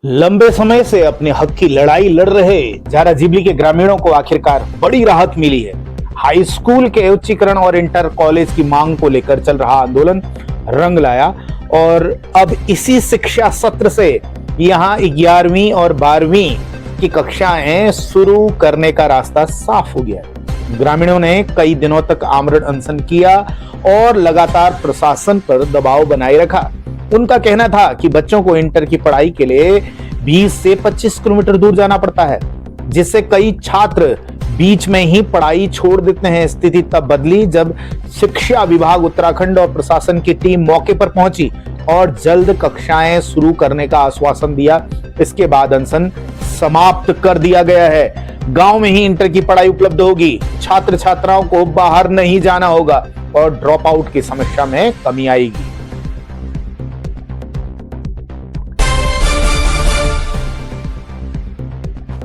लंबे समय से अपने हक की लड़ाई लड़ रहे जाराजीबली के ग्रामीणों को आखिरकार बड़ी राहत मिली है। हाई स्कूल के उच्चीकरण और इंटर कॉलेज की मांग को लेकर चल रहा आंदोलन रंग लाया और अब इसी शिक्षा सत्र से यहां 11वीं और 12वीं की कक्षाएं शुरू करने का रास्ता साफ हो गया है। ग्रामीणों ने कई दिनों तक आमरण अनशन किया और लगातार प्रशासन पर दबाव बनाए रखा। उनका कहना था कि बच्चों को इंटर की पढ़ाई के लिए 20 से 25 किलोमीटर दूर जाना पड़ता है, जिससे कई छात्र बीच में ही पढ़ाई छोड़ देते हैं। स्थिति तब बदली जब शिक्षा विभाग उत्तराखंड और प्रशासन की टीम मौके पर पहुंची और जल्द कक्षाएं शुरू करने का आश्वासन दिया। इसके बाद अनशन समाप्त कर दिया गया है। गांव में ही इंटर की पढ़ाई उपलब्ध होगी, छात्र छात्राओं को बाहर नहीं जाना होगा और ड्रॉप आउट की समस्या में कमी आएगी।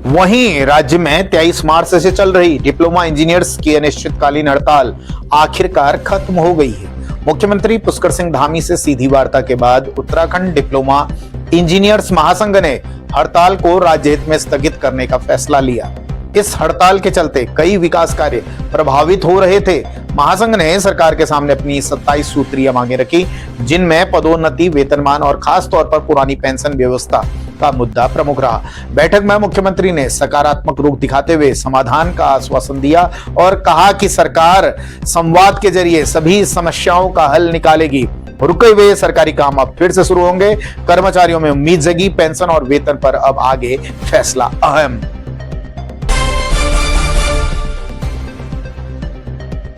वहीं राज्य में 23 मार्च से चल रही डिप्लोमा इंजीनियर्स की अनिश्चितकालीन हड़ताल आखिरकार खत्म हो गई है। मुख्यमंत्री पुष्कर सिंह धामी से सीधी वार्ता के बाद उत्तराखंड डिप्लोमा इंजीनियर्स महासंघ ने हड़ताल को राज्य हित में स्थगित करने का फैसला लिया। इस हड़ताल के चलते कई विकास कार्य प्रभावित हो रहे थे। महासंघ ने सरकार के सामने अपनी 27 सूत्रीय मांगे रखी, जिनमें पदोन्नति, वेतनमान और खास तौर पर पुरानी पेंशन व्यवस्था का मुद्दा प्रमुख रहा। बैठक में मुख्यमंत्री ने सकारात्मक रुख दिखाते हुए समाधान का आश्वासन दिया और कहा कि सरकार संवाद के जरिए सभी समस्याओं का हल निकालेगी। रुके हुए सरकारी काम अब फिर से शुरू होंगे। कर्मचारियों में उम्मीद जगी। पेंशन और वेतन पर अब आगे फैसला अहम।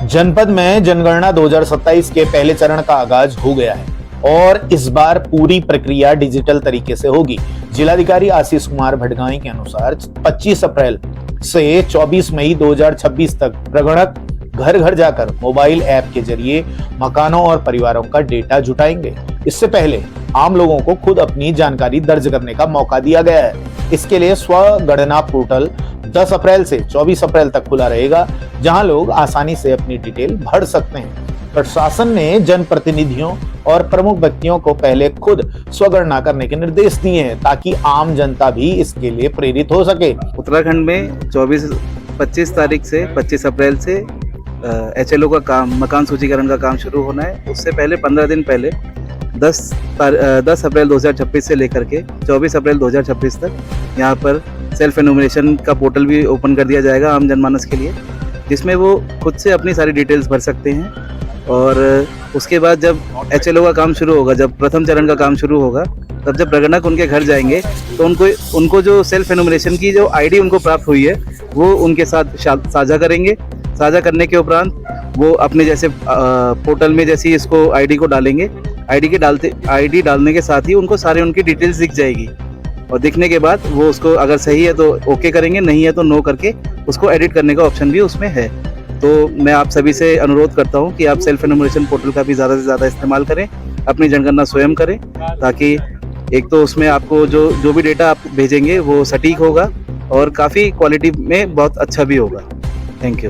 जनपद में जनगणना 2027 के पहले चरण का आगाज हो गया है और इस बार पूरी प्रक्रिया डिजिटल तरीके से होगी। जिलाधिकारी आशीष कुमार भटगाई के अनुसार 25 अप्रैल से 24 मई 2026 तक प्रगणक घर घर जाकर मोबाइल ऐप के जरिए मकानों और परिवारों का डेटा जुटाएंगे। इससे पहले आम लोगों को खुद अपनी जानकारी दर्ज करने का मौका दिया गया है। इसके लिए स्वगणना पोर्टल 10 अप्रैल से 24 अप्रैल तक खुला रहेगा, जहां लोग आसानी से अपनी डिटेल भर सकते हैं। प्रशासन ने जनप्रतिनिधियों और प्रमुख व्यक्तियों को पहले खुद स्वगणना करने के निर्देश दिए हैं, ताकि आम जनता भी इसके लिए प्रेरित हो सके। उत्तराखंड में 25 तारीख से 25 अप्रैल से HLO का काम, मकान सूचीकरण का काम शुरू होना है। उससे पहले 15 दिन पहले 10 अप्रैल 2026 से लेकर के 24 अप्रैल 2026 तक यहाँ पर सेल्फ एनुमरेशन का पोर्टल भी ओपन कर दिया जाएगा आम जनमानस के लिए, जिसमें वो खुद से अपनी सारी डिटेल्स भर सकते हैं। और उसके बाद जब HLO का काम शुरू होगा, जब प्रथम चरण का काम शुरू होगा, तब जब प्रगणक उनके घर जाएंगे तो उनको जो सेल्फ एनुमरेशन की जो ID उनको प्राप्त हुई है वो उनके साथ साझा करेंगे। साझा करने के उपरांत वो अपने जैसे पोर्टल में जैसे इसको ID को डालेंगे, ID डालने के साथ ही उनको सारे उनकी डिटेल्स दिख जाएगी और दिखने के बाद वो उसको अगर सही है तो ओके करेंगे, नहीं है तो नो करके उसको एडिट करने का ऑप्शन भी उसमें है। तो मैं आप सभी से अनुरोध करता हूं कि आप सेल्फ एनुमरेशन पोर्टल का भी ज़्यादा से ज़्यादा इस्तेमाल करें, अपनी जनगणना स्वयं करें, ताकि एक तो उसमें आपको जो भी डेटा आप भेजेंगे वो सटीक होगा और काफ़ी क्वालिटी में बहुत अच्छा भी होगा। Thank you.